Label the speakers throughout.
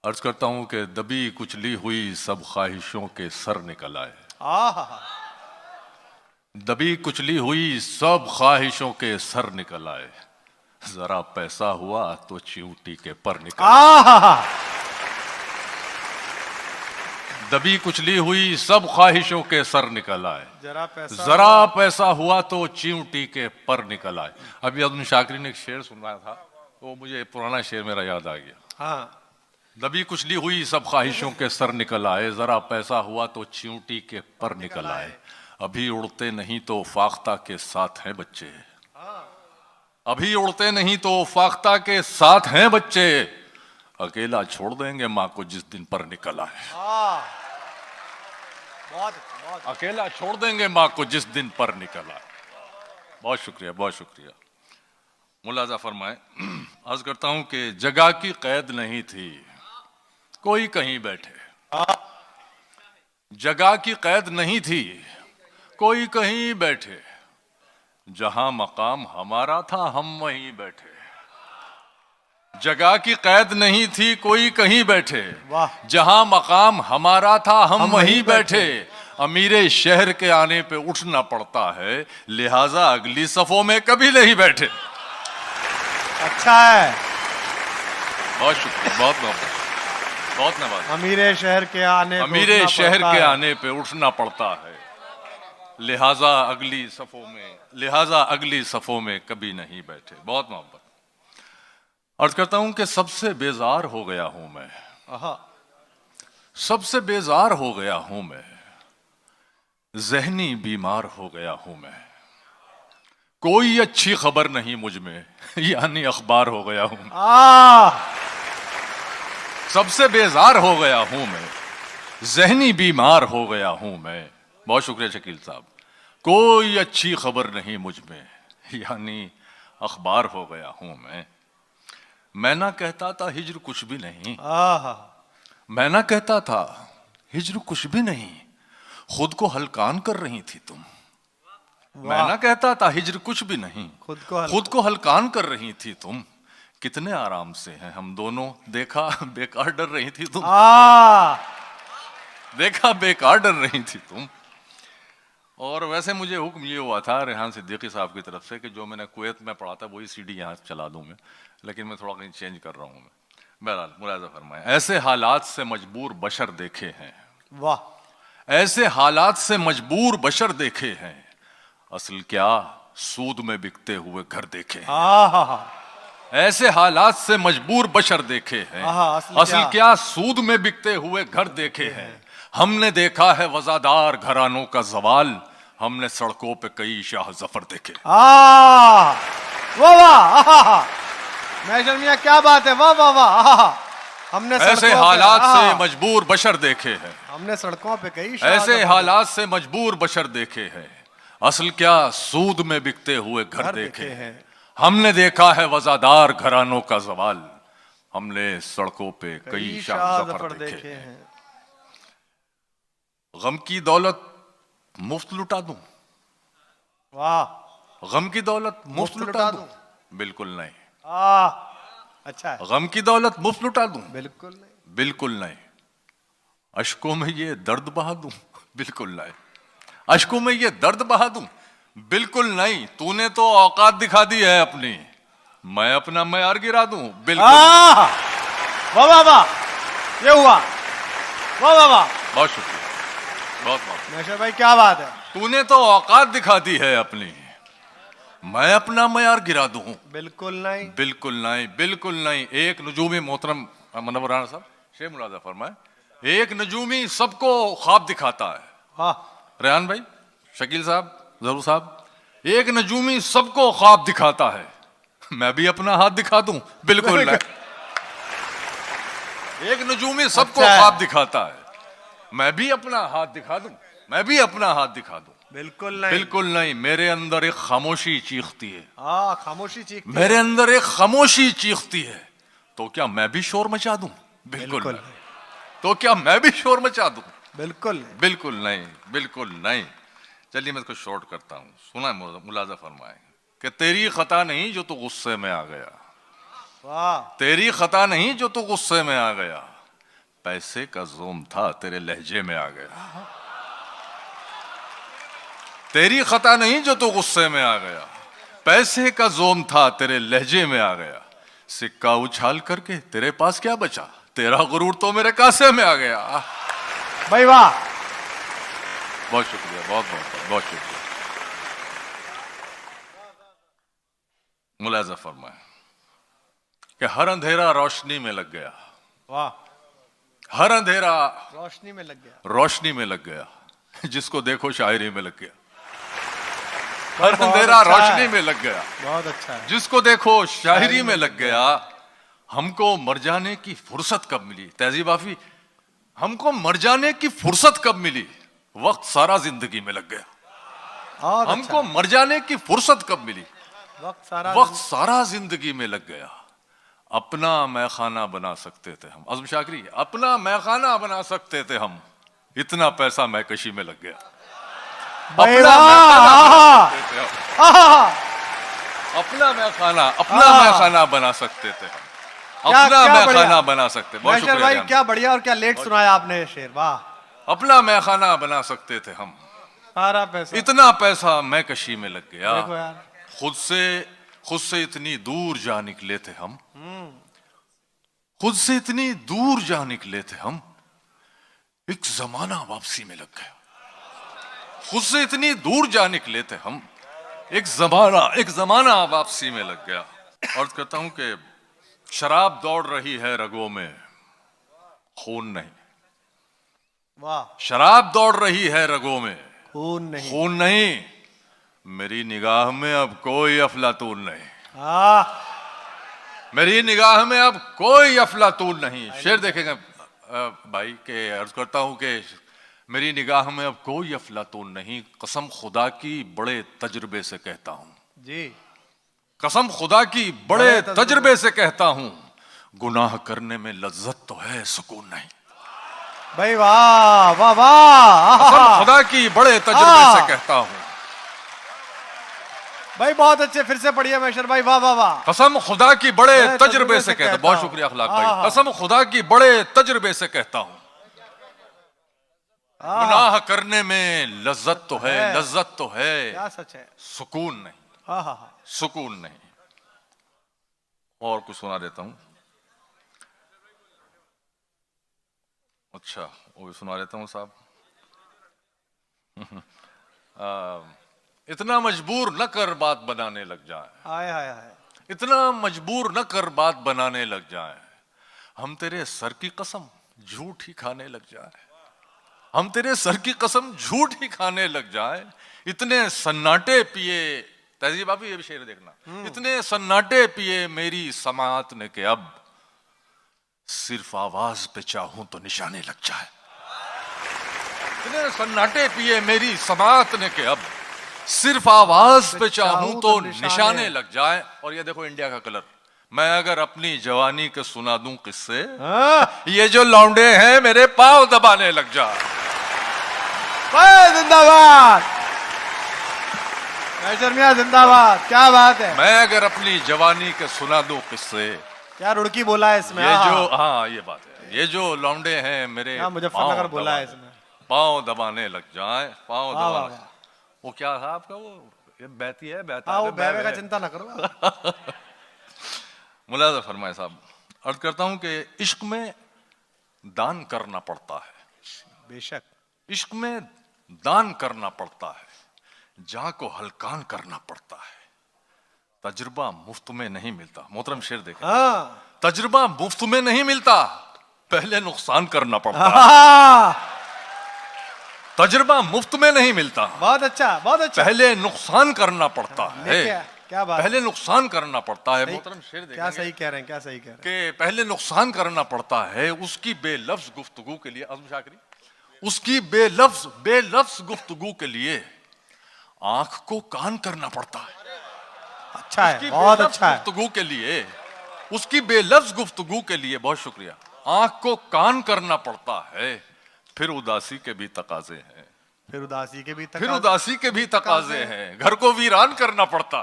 Speaker 1: अर्ज करता हूं कि दबी कुचली हुई सब ख्वाहिशों के सर निकल आए। दबी कुचली हुई सब ख्वाहिशों के सर निकल आए, जरा पैसा हुआ तो चिंटी के पर निकल आए। दबी कुचली हुई सब ख्वाहिशों के सर निकल आए, जरा पैसा हुआ तो चिंटी के पर निकल आए। अभी अब्दुल शाकिर ने एक शेर सुनाया था, वो मुझे पुराना शेर मेरा याद आ गया। दबी कुचली हुई सब ख्वाहिशों के सर निकल आए, जरा पैसा हुआ तो चिंटी के पर निकल आए। अभी उड़ते नहीं तो फाख्ता के साथ हैं बच्चे, अभी उड़ते नहीं तो फाख्ता के साथ हैं बच्चे, अकेला छोड़ देंगे माँ को जिस दिन पर निकल आए। अकेला छोड़ देंगे माँ को जिस दिन पर निकल आए। बहुत शुक्रिया, बहुत शुक्रिया। मुलाजा फरमाए। अर्ज करता हूं कि जगह की कैद नहीं थी, कोई कहीं बैठे। जगह की कैद नहीं थी, कोई कहीं बैठे, जहां मकाम हमारा था हम वहीं बैठे। जगह की कैद नहीं थी, कोई कहीं बैठे, जहां मकाम हमारा था हम वहीं बैठे। अमीरे शहर के आने पे उठना पड़ता है, लिहाजा अगली सफों में कभी नहीं बैठे।
Speaker 2: अच्छा है,
Speaker 1: बहुत शुक्रिया, बहुत नवाज, बहुत नवाज।
Speaker 2: अमीरे शहर के आने
Speaker 1: पे उठना पड़ता है, लिहाजा अगली सफों में कभी नहीं बैठे। बहुत मोहब्बत। अर्ज करता हूं कि सबसे बेजार हो गया हूं मैं, सबसे बेजार हो गया हूं मैं, जहनी बीमार हो गया हूं मैं। कोई अच्छी खबर नहीं मुझ में, यानी अखबार हो गया हूं। सबसे बेजार हो गया हूं मैं, जहनी बीमार हो गया हूं मैं। बहुत शुक्रिया शकील साहब। कोई अच्छी खबर नहीं मुझ में, यानी अखबार हो गया हूं मैं ना कहता था हिज्र कुछ भी नहीं, मैं ना कहता था हिज्र कुछ भी नहीं, खुद को हलकान कर रही थी तुम। मैं ना कहता था हिज्र कुछ भी नहीं, खुद को हलकान कर रही थी तुम। कितने आराम से हैं हम दोनों, देखा बेकार डर रही थी तुम। देखा बेकार डर रही थी तुम। और वैसे मुझे हुक्म ये हुआ था रेहान सिद्दीकी साहब की तरफ से कि जो मैंने कुवैत में पढ़ा था वही सीडी यहाँ चला दूं मैं, लेकिन मैं थोड़ा कहीं चेंज कर रहा हूँ मैं। बहरहाल मुलाजा फरमाए। ऐसे हालात से मजबूर बशर देखे हैं, वाह। ऐसे हालात से मजबूर बशर देखे हैं, असल क्या सूद में बिकते हुए घर देखे हैं। ऐसे हालात से मजबूर बशर देखे हैं, असल क्या सूद में बिकते हुए घर देखे हैं। हमने देखा है वजादार घरानों का जवाल, हमने सड़कों पे कई शाह जफर देखे।
Speaker 2: मियां क्या बात है, वाह वाह वाह। हमने
Speaker 1: ऐसे हालात से मजबूर बशर देखे हैं,
Speaker 2: हमने सड़कों पे कई
Speaker 1: ऐसे हालात से मजबूर बशर देखे हैं, असल क्या सूद में बिकते हुए घर देखे हैं। हमने देखा है वजादार घरानों का जवाल, हमने सड़कों पे कई शाह जफर देखे हैं। गम की दौलत मुफ्त लुटा दूं,
Speaker 2: वाह।
Speaker 1: गम की दौलत मुफ्त लुटा दूं? बिल्कुल नहीं।
Speaker 2: अच्छा है।
Speaker 1: गम की दौलत मुफ्त लुटा दूं?
Speaker 2: बिल्कुल नहीं,
Speaker 1: बिल्कुल नहीं। अश्कों में ये दर्द बहा दूं? बिल्कुल नहीं। अश्कों में ये दर्द बहा दूं? बिल्कुल नहीं। तूने तो औकात दिखा दी है अपनी, मैं अपना मयार गिरा दूं? बिल्कुल।
Speaker 2: वाह वाह वाह, ये हुआ, वाह वाह वाह।
Speaker 1: बहुत शुक्रिया, बहुत बहुत।
Speaker 2: नौशाद भाई क्या बात है।
Speaker 1: तूने तो औकात दिखा दी है अपनी, मैं अपना मयार गिरा दूं?
Speaker 2: बिल्कुल नहीं,
Speaker 1: बिल्कुल नहीं, बिल्कुल नहीं। एक नजूमी मोहतरम मनवर राणा साहब शेख मुलाजा फरमाए, एक नजूमी सबको ख्वाब दिखाता है। रेहान भाई, शकील साहब, जरूर साहब, एक नजूमी सबको ख्वाब दिखाता है, मैं भी अपना हाथ दिखा दूं? बिल्कुल नहीं। एक नजूमी सबको ख्वाब दिखाता है, मैं भी अपना हाथ दिखा दूं? मैं भी अपना हाथ दिखा दूं?
Speaker 2: बिल्कुल नहीं,
Speaker 1: बिल्कुल नहीं। मेरे अंदर एक खामोशी चीखती है,
Speaker 2: खामोशी चीखती है।
Speaker 1: मेरे अंदर एक खामोशी चीखती है, तो क्या मैं भी शोर मचा दूं? बिल्कुल नहीं। तो क्या मैं भी शोर मचा दूं?
Speaker 2: बिल्कुल,
Speaker 1: बिल्कुल नहीं, बिल्कुल नहीं। चलिए मैं इसको शॉर्ट करता हूं। सुना मुलाजा फरमाए कि तेरी खता नहीं जो तू गुस्से में आ गया,
Speaker 2: वाह।
Speaker 1: तेरी खता नहीं जो तू गुस्से में आ गया, पैसे का जोम था तेरे लहजे में आ गया। तेरी खता नहीं जो तू गुस्से में आ गया, पैसे का जोम था तेरे लहजे में आ गया। सिक्का उछाल करके तेरे पास क्या बचा, तेरा गुरूर तो मेरे कासे में आ गया।
Speaker 2: भाई वाह,
Speaker 1: बहुत शुक्रिया, बहुत बहुत बहुत शुक्रिया। मुलाजा फरमाए कि हर अंधेरा रोशनी में लग गया,
Speaker 2: वाह,
Speaker 1: हर अंधेरा
Speaker 2: रोशनी में लग गया।
Speaker 1: रोशनी में लग गया, जिसको देखो शायरी में लग गया। हर
Speaker 2: बहुत
Speaker 1: अंधेरा
Speaker 2: अच्छा
Speaker 1: रोशनी
Speaker 2: है।
Speaker 1: में लग गया,
Speaker 2: बहुत अच्छा है।
Speaker 1: जिसको देखो शायरी में लग गया। हमको मर जाने की फुर्सत कब मिली, तहजीब आफी, हमको मर जाने की फुर्सत कब मिली, वक्त सारा जिंदगी में लग गया।
Speaker 2: बहुत
Speaker 1: हमको
Speaker 2: अच्छा।
Speaker 1: मर जाने की फुर्सत कब मिली,
Speaker 2: वक्त
Speaker 1: वक्त सारा जिंदगी में लग गया। अपना मैखाना बना सकते थे हम, आज़म शाकरी, अपना मैखाना बना सकते थे हम, इतना पैसा मैकशी में लग गया।
Speaker 2: भाई
Speaker 1: अपना
Speaker 2: वाह,
Speaker 1: अपना मैखाना बना सकते थे हम,
Speaker 2: क्या-
Speaker 1: अपना
Speaker 2: क्या
Speaker 1: मैखाना
Speaker 2: बढ़िया।
Speaker 1: बना सकते। बहुत
Speaker 2: मैशर
Speaker 1: शुक्रिया
Speaker 2: भाई,
Speaker 1: जान।
Speaker 2: क्या बढ़िया और क्या लेट सुनाया आपने ये शेर, वाह।
Speaker 1: अपना मैखाना बना सकते थे हम,
Speaker 2: सारा पैसा
Speaker 1: इतना पैसा मैकशी में लग गया।
Speaker 2: देखो यार,
Speaker 1: खुद से इतनी दूर जा निकले थे हम, खुद से इतनी दूर जा निकले थे हम, एक जमाना वापसी में लग गया। खुद से इतनी दूर जा निकले थे हम, एक जमाना वापसी में लग गया। अर्ज करता हूं कि शराब दौड़ रही है रगों में, खून नहीं।
Speaker 2: वाह,
Speaker 1: शराब दौड़ रही है रगों में,
Speaker 2: खून नहीं।
Speaker 1: खून नहीं। मेरी निगाह में अब कोई अफलातून नहीं, मेरी निगाह में अब कोई अफलातून नहीं। शेर देखेंगे भाई के, अर्ज करता हूं कि मेरी निगाह में अब कोई अफलातून नहीं, कसम खुदा की बड़े तजुर्बे से कहता हूं
Speaker 2: जी,
Speaker 1: कसम खुदा की बड़े तजुर्बे से कहता हूं, गुनाह करने में लज्जत तो है, सुकून नहीं।
Speaker 2: भाई वाह वाह वाह,
Speaker 1: कसम खुदा की बड़े तजुर्बे से कहता हूं,
Speaker 2: भाई बहुत अच्छे, फिर से पढ़िए मैशर भाई, वाह वाह वाह।
Speaker 1: कसम खुदा की बड़े
Speaker 2: बड़े
Speaker 1: तजुर्बे से कहता हूं। बहुत
Speaker 2: हूं।
Speaker 1: शुक्रिया अखलाक
Speaker 2: हाँ, हाँ।
Speaker 1: भाई। कसम खुदा की बड़े तजुर्बे से कहता हूं, गुनाह करने में लज्जत तो है, लज्जत तो है,
Speaker 2: क्या सच है।
Speaker 1: सुकून नहीं,
Speaker 2: हाँ हाँ हाँ,
Speaker 1: सुकून नहीं। और कुछ सुना देता हूं, अच्छा वो भी सुना देता हूं साहब। इतना मजबूर न कर बात बनाने लग जाए,
Speaker 2: हाय हाय हाय,
Speaker 1: इतना मजबूर न कर बात बनाने लग जाए, हम तेरे सर की कसम झूठ ही खाने लग जाए, हम तेरे सर की कसम झूठ ही खाने लग जाए। इतने सन्नाटे पिए, तहजीब आप ये भी शेर देखना, इतने सन्नाटे पिए मेरी समात ने के अब सिर्फ आवाज पे चाहूं तो निशाने लग जाए। इतने सन्नाटे पिए मेरी समात ने के अब सिर्फ आवाज पे चाहूं तो निशाने लग जाए। और ये देखो इंडिया का कलर, मैं अगर अपनी जवानी के सुना दूं किस्से, ये जो लौंडे हैं मेरे पांव दबाने लग जाए।
Speaker 2: जिंदाबाद मैशर मियां, जिंदाबाद, क्या बात है।
Speaker 1: मैं अगर अपनी जवानी के सुना दूं किस्से,
Speaker 2: क्या रुड़की बोला है इसमें।
Speaker 1: ये जो, हाँ ये बात है, ये जो लौंडे हैं मेरे
Speaker 2: मुजफ्फरनगर बोला है इसमें,
Speaker 1: पांव दबाने लग जाए, पांव
Speaker 2: वाह,
Speaker 1: दबाने।
Speaker 2: वाह।
Speaker 1: वो क्या था आपका, वो ये बैती है, बैता
Speaker 2: हाँ,
Speaker 1: है,
Speaker 2: वो बैवे का चिंता ना करो।
Speaker 1: मुलाजा फरमाए साहब, अर्ज करता हूं कि इश्क में दान करना पड़ता है,
Speaker 2: बेशक
Speaker 1: इश्क में दान करना पड़ता है, जा को हलकान करना पड़ता है, तजुर्बा मुफ्त में नहीं मिलता। मोहतरम शेर देखें,
Speaker 2: हाँ,
Speaker 1: तजुर्बा मुफ्त में नहीं मिलता, पहले नुकसान करना पड़ता है। तजुर्बा मुफ्त में नहीं मिलता,
Speaker 2: बहुत अच्छा, बहुत अच्छा।
Speaker 1: पहले नुकसान करना पड़ता है।
Speaker 2: क्या बात,
Speaker 1: पहले नुकसान करना पड़ता है। मोहतरम शेर
Speaker 2: क्या सही कह रहे हैं, क्या सही कह रहे हैं।
Speaker 1: कि पहले नुकसान करना पड़ता है उसकी बेलफ्ज गुफ्तगू के लिए, आज़म शाकरी, उसकी बेलफ्ज गुफ्तगू के लिए आंख को कान करना पड़ता है।
Speaker 2: अच्छा है, बहुत अच्छा है।
Speaker 1: गुफ्तगू के लिए, उसकी बेलफ्ज गुफ्तगू के लिए, बहुत शुक्रिया, आंख को कान करना पड़ता है। फिर उदासी के भी तकाजे हैं,
Speaker 2: फिर उदासी के भी
Speaker 1: फिर उदासी के भी तकाजे हैं, घर को वीरान करना पड़ता,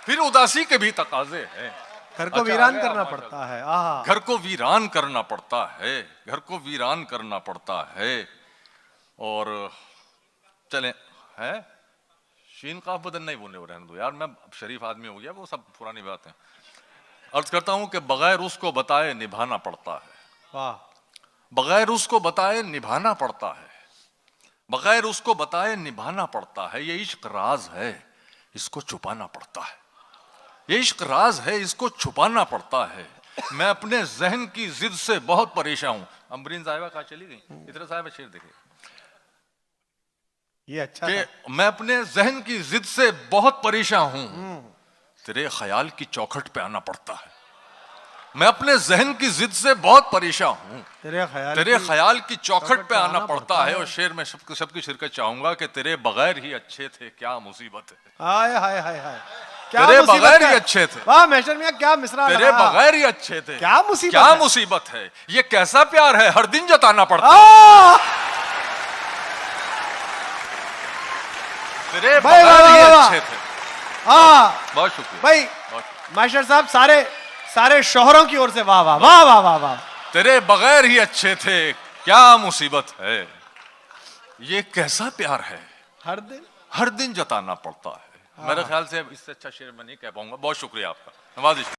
Speaker 1: फिर उदासी के भी तकाजे हैं,
Speaker 2: घर को
Speaker 1: अच्छा,
Speaker 2: वीरान
Speaker 1: आ गया,
Speaker 2: करना
Speaker 1: माशाल्लाह।
Speaker 2: पड़ता है। आहा,
Speaker 1: घर को वीरान करना पड़ता है, घर को वीरान करना पड़ता है। और चले है शीन काफ बदन नहीं बोलने हो, रहने दो यार, मैं शरीफ आदमी हो गया, वो सब पुरानी बात है। अर्ज करता हूं कि बगैर उसको बताए निभाना पड़ता है,
Speaker 2: वाह,
Speaker 1: बगैर उसको बताए निभाना पड़ता है, बगैर उसको बताए निभाना पड़ता है। ये इश्क राज है, इसको छुपाना पड़ता है। ये इश्क राज है, इसको छुपाना पड़ता है। मैं अपने जहन की जिद से बहुत परेशान हूं। अमरीन साहिबा कहाँ चली गई? इधर साहिबा शेर देखे
Speaker 2: ये अच्छा
Speaker 1: कि
Speaker 2: था।
Speaker 1: मैं अपने जहन की जिद से बहुत परेशान हूं, तेरे ख्याल की चौखट पे आना पड़ता है। मैं अपने जहन की जिद से बहुत परेशान हूं, तेरे ख्याल की चौखट पे आना पड़ता है। और शेर में सबकी शिरकत चाहूंगा कि तेरे बगैर ही अच्छे थे, क्या मुसीबत है।
Speaker 2: हाय हाय हाय हाय, क्या
Speaker 1: तेरे
Speaker 2: मुसीबत
Speaker 1: बगैर
Speaker 2: है।
Speaker 1: ही अच्छे थे,
Speaker 2: वाह मेजर मियां, क्या मिसरा
Speaker 1: तेरे
Speaker 2: लगाया।
Speaker 1: बगैर ही अच्छे थे,
Speaker 2: क्या मुसीबत
Speaker 1: क्या
Speaker 2: है।
Speaker 1: मुसीबत है। ये कैसा प्यार है, हर दिन जताना पड़ता है।
Speaker 2: आ!
Speaker 1: तेरे
Speaker 2: भाई,
Speaker 1: बगैर
Speaker 2: वाह,
Speaker 1: ही
Speaker 2: वाह, वाह।
Speaker 1: अच्छे थे। बहुत शुक्रिया
Speaker 2: भाई
Speaker 1: बहुत शुक्रिया।
Speaker 2: मास्टर साहब, सारे शोहरों की ओर से वाह वाह वाह वाह वाह वाह।
Speaker 1: तेरे बगैर ही अच्छे थे, क्या मुसीबत है। ये कैसा प्यार है,
Speaker 2: हर दिन
Speaker 1: जताना पड़ता है। मेरे ख्याल से इससे अच्छा शेर मैं नहीं कह पाऊंगा। बहुत शुक्रिया आपका, नवाजिश।